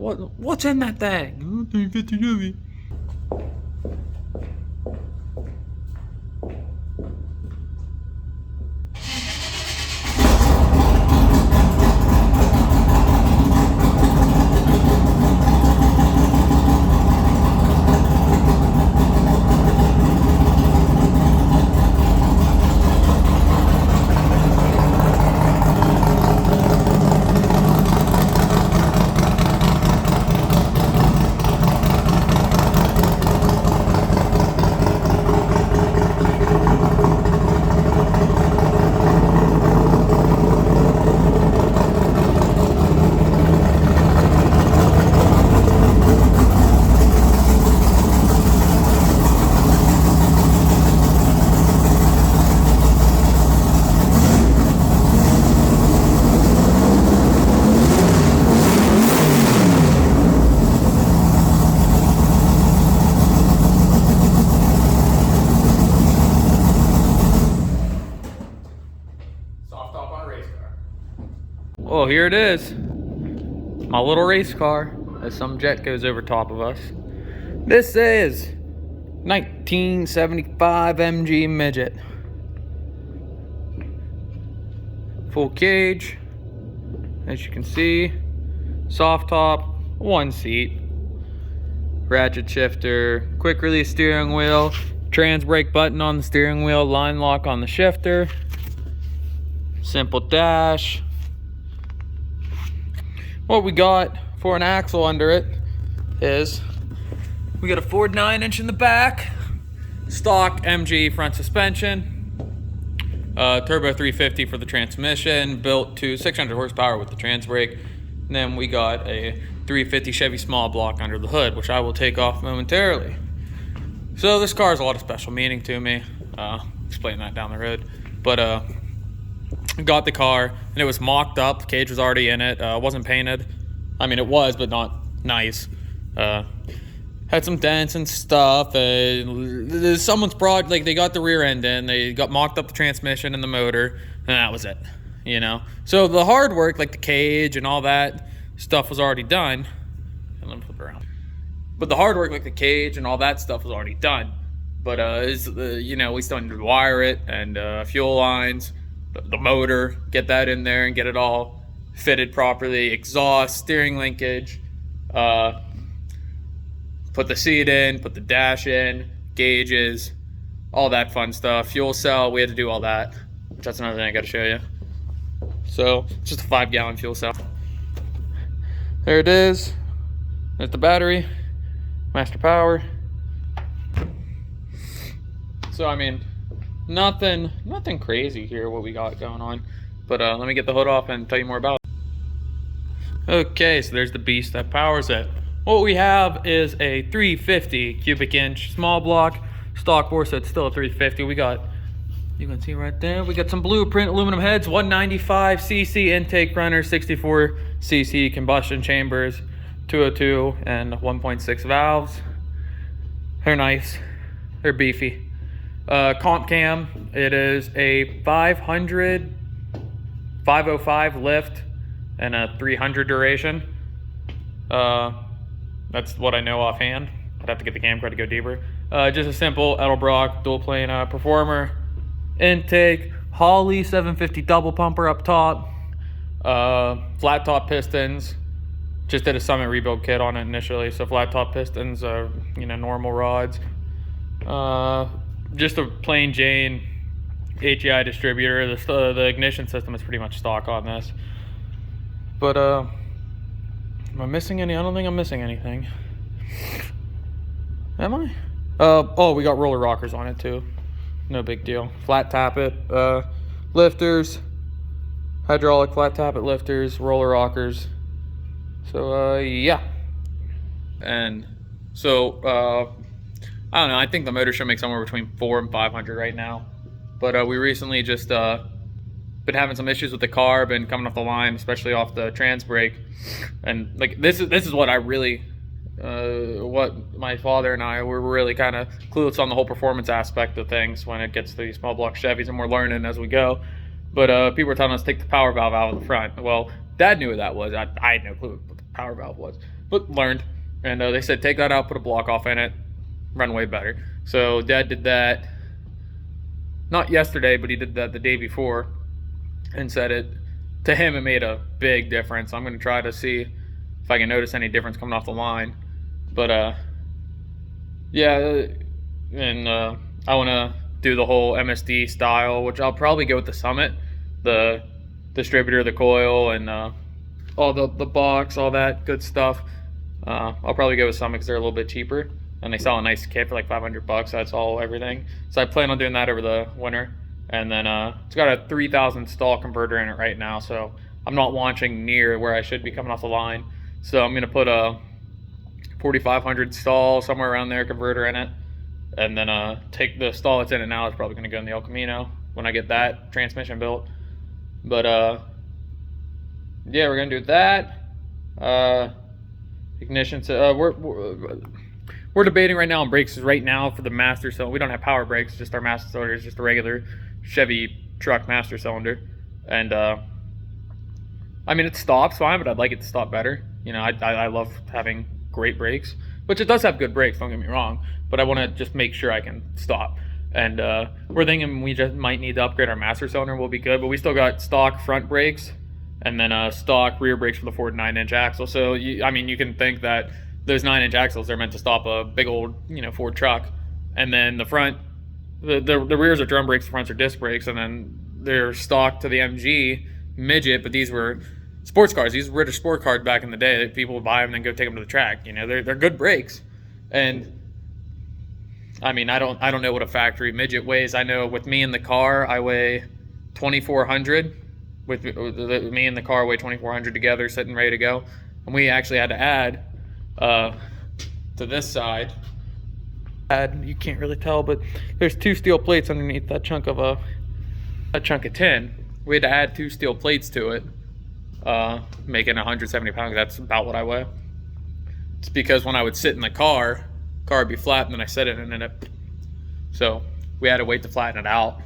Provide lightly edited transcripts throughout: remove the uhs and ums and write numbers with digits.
What's in that thing? 350 Chevy. Well, here it is. My little race car as some jet goes over top of us. This is 1975 MG Midget. Full cage, as you can see. Soft top, one seat. Ratchet shifter, quick release steering wheel, trans brake button on the steering wheel, line lock on the shifter. Simple dash. What we got for an axle under it is we got a Ford 9-inch in the back, stock MG front suspension, turbo 350 for the transmission, built to 600 horsepower with the trans brake. And then we got a 350 Chevy small block under the hood, which I will take off momentarily. So this car has a lot of special meaning to me. Explain that down the road. But got the car and it was mocked up. The cage was already in it. Wasn't painted. I mean, it was, but not nice. Had some dents and stuff. Someone's project, like they got the rear end in, they got mocked up the transmission and the motor, and that was it. You know, so the hard work, like the cage and all that stuff, was already done. And let me flip around. But the hard work, like the cage and all that stuff, was already done. But you know, we still need to wire it and fuel lines. The motor, get that in there and get it all fitted properly, exhaust, steering linkage, put the seat in, put the dash in, gauges, all that fun stuff. Fuel cell, we had to do all that, which that's another thing I gotta show you. So, it's just a 5-gallon fuel cell. There it is. There's the battery, master power. So, I mean, nothing crazy here what we got going on, but let me get the hood off and tell you more about it. Okay, so there's the beast that powers it. What we have is a 350 cubic inch small block, stock bore, so it's still a 350. We got, you can see right there, we got some blueprint aluminum heads, 195 cc intake runner, 64 cc combustion chambers, 202 and 1.6 valves. They're nice, they're beefy. Comp cam, it is a 505 lift and a 300 duration. That's what I know offhand. I'd have to get the cam card to go deeper. Just a simple Edelbrock dual plane performer. Intake, Holley 750 double pumper up top. Flat top pistons. Just did a Summit rebuild kit on it initially, so flat top pistons are, you know, normal rods. Just a plain Jane HEI distributor. The ignition system is pretty much stock on this. But am I missing any? I don't think I'm missing anything. Am I? Oh, we got roller rockers on it too. No big deal. Flat tappet lifters, hydraulic flat tappet lifters, roller rockers. So yeah. And so I don't know, I think the motor should make somewhere between 400 and 500 right now. But we recently just been having some issues with the car, been coming off the line, especially off the trans brake. And like this is what I really what my father and I were really kind of clueless on, the whole performance aspect of things when it gets to these small block Chevys, and we're learning as we go. But people were telling us to take the power valve out of the front. Well, Dad knew what that was. I had no clue what the power valve was. but learned. And they said take that out, put a block off in it, run way better. So Dad did that, not yesterday, but he did that the day before, and said it, to him, it made a big difference. I'm going to try to see if I can notice any difference coming off the line. But yeah, and I want to do the whole MSD style, which I'll probably go with the Summit, the distributor, the coil, and all the box, all that good stuff. I'll probably go with Summit because they're a little bit cheaper, and they sell a nice kit for like $500. That's all everything. So I plan on doing that over the winter. And then it's got a 3,000 stall converter in it right now, so I'm not launching near where I should be coming off the line. So I'm going to put a 4,500 stall, somewhere around there, converter in it. And then take the stall that's in it now is probably going to go in the El Camino when I get that transmission built. But yeah, we're going to do that. Ignition, we're debating right now on brakes right now for the master cylinder. We don't have power brakes, just our master cylinder is just a regular Chevy truck master cylinder. And I mean, it stops fine, but I'd like it to stop better. You know, I love having great brakes, which it does have good brakes, don't get me wrong, but I want to just make sure I can stop. And we're thinking we just might need to upgrade our master cylinder, will be good, but we still got stock front brakes and then stock rear brakes for the Ford 9-inch axle. So I mean, you can think that those 9-inch axles are meant to stop a big old, you know, Ford truck, and then the front, the rears are drum brakes, the fronts are disc brakes, and then they're stock to the MG Midget. But these were sports cars. These were British sport cars back in the day that people would buy them and then go take them to the track. You know, they're good brakes. And I mean, I don't know what a factory Midget weighs. I know with me in the car, I weigh 2,400. With me and the car weigh 2,400 together, sitting ready to go. And we actually had to add to this side. You can't really tell, but there's 2 steel plates underneath that chunk of tin. We had to add 2 steel plates to it, making 170 pounds. That's about what I weigh. It's because when I would sit in the car would be flat, and then I sit in it, and it, so we had to wait to flatten it out.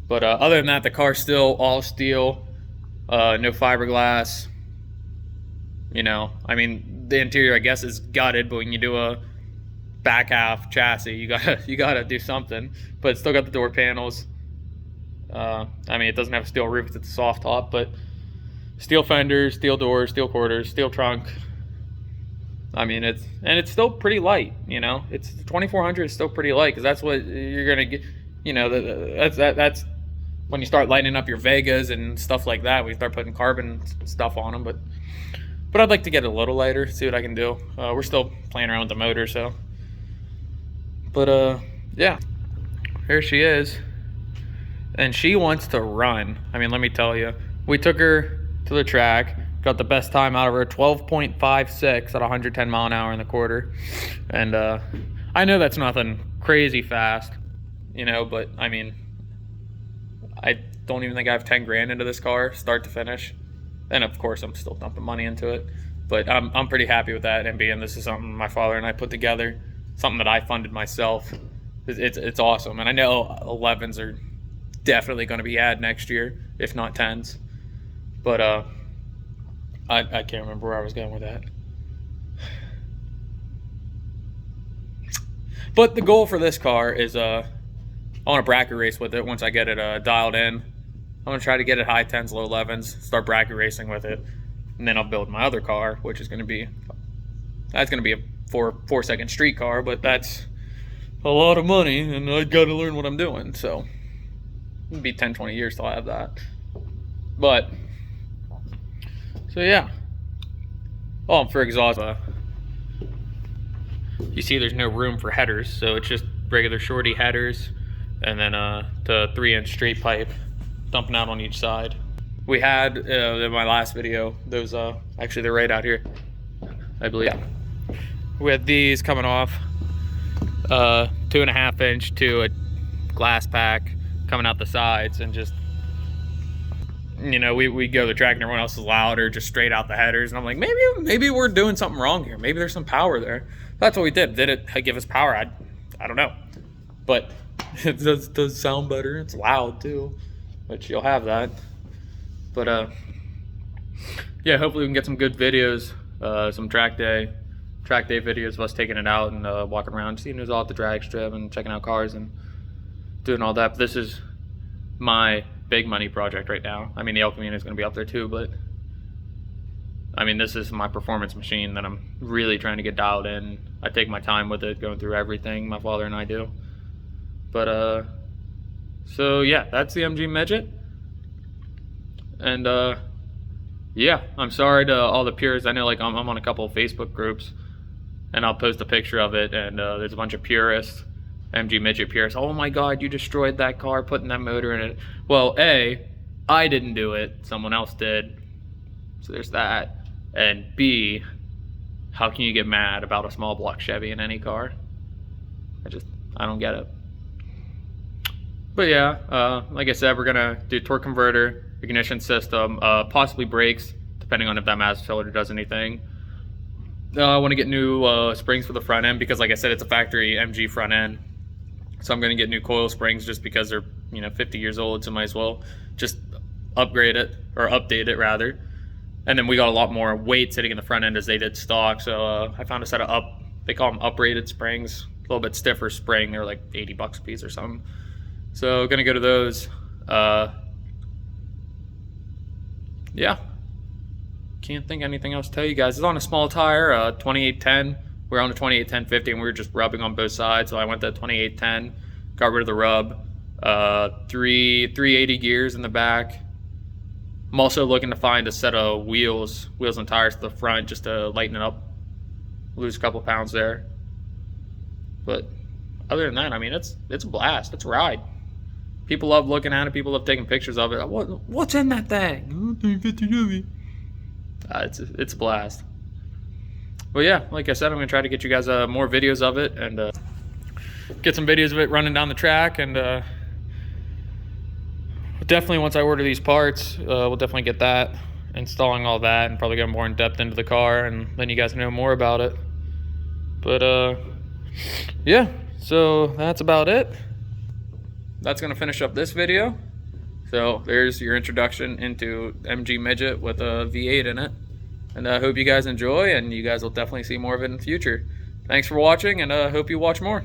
But other than that, the car's still all steel, no fiberglass. You know, I mean, the interior, I guess, is gutted, but when you do a back half chassis, you gotta do something. But it's still got the door panels. I mean, it doesn't have a steel roof; it's a soft top, but steel fenders, steel doors, steel quarters, steel trunk. I mean, it's still pretty light. You know, it's 2,400 is still pretty light because that's what you're gonna get. You know, that's when you start lightening up your Vegas and stuff like that. We start putting carbon stuff on them, but I'd like to get it a little lighter, see what I can do. We're still playing around with the motor, so. But yeah, here she is, and she wants to run. I mean, let me tell you, we took her to the track, got the best time out of her, 12.56 at 110 mile an hour in the quarter. And I know that's nothing crazy fast, you know, but I mean, I don't even think I have 10 grand into this car, start to finish. And of course, I'm still dumping money into it, but I'm pretty happy with that. And being this is something my father and I put together, something that I funded myself. It's awesome. And I know 11s are definitely going to be added next year, if not 10s. But I can't remember where I was going with that. But the goal for this car is I want to bracket race with it once I get it dialed in. I'm going to try to get it high 10s, low 11s, start bracket racing with it. And then I'll build my other car, which is going to be, that's going to be a 4-second street car, but that's a lot of money, and I got to learn what I'm doing. So it'll be 10, 20 years till I have that. But, so yeah. Oh, for exhaust, you see there's no room for headers, so it's just regular shorty headers, and then the 3-inch straight pipe dumping out on each side. We had in my last video those actually they're right out here, I believe. Yeah. We had these coming off 2.5 inch to a glass pack coming out the sides, and just, you know, we go to the track and everyone else is louder, just straight out the headers, and I'm like, maybe we're doing something wrong here. Maybe there's some power there. That's what we did. Did it give us power? I don't know, but it does sound better. It's loud too, which you'll have that. But yeah, hopefully we can get some good videos some track day videos of us taking it out and walking around, seeing who's all at the drag strip and checking out cars and doing all that. But this is my big money project right now. I mean, the El Camino is going to be up there too, but I mean, this is my performance machine that I'm really trying to get dialed in. I take my time with it, going through everything my father and I do. But so yeah, that's the MG Midget. And yeah, I'm sorry to all the purists. I know, like, I'm on a couple of Facebook groups, and I'll post a picture of it, and there's a bunch of purists, MG Midget purists. Oh my God, you destroyed that car putting that motor in it. Well, A, I didn't do it, someone else did, so there's that. And B, how can you get mad about a small block Chevy in any car? I don't get it. But yeah, like I said, we're gonna do torque converter, ignition system, possibly brakes, depending on if that master cylinder does anything. I want to get new springs for the front end because, like I said, it's a factory MG front end. So I'm going to get new coil springs just because they're 50 years old, so might as well just upgrade it, or update it rather. And then we got a lot more weight sitting in the front end as they did stock. So I found a set of they call them uprated springs, a little bit stiffer spring. They're like $80 a piece or something. So gonna go to those. Yeah, can't think anything else to tell you guys. It's on a small tire, 2810. We're on the 2810-50 and we were just rubbing on both sides. So I went to 2810, got rid of the rub. 380 gears in the back. I'm also looking to find a set of wheels and tires to the front just to lighten it up, lose a couple pounds there. But other than that, I mean, it's a blast. It's a ride. People love looking at it. People love taking pictures of it. What's in that thing? It's a blast. Well, yeah, like I said, I'm gonna try to get you guys more videos of it and get some videos of it running down the track. And definitely once I order these parts, we'll definitely get that, installing all that, and probably get more in depth into the car and letting you guys know more about it. But yeah, so that's about it. That's gonna finish up this video. So there's your introduction into MG Midget with a V8 in it. And I hope you guys enjoy, and you guys will definitely see more of it in the future. Thanks for watching, and I hope you watch more.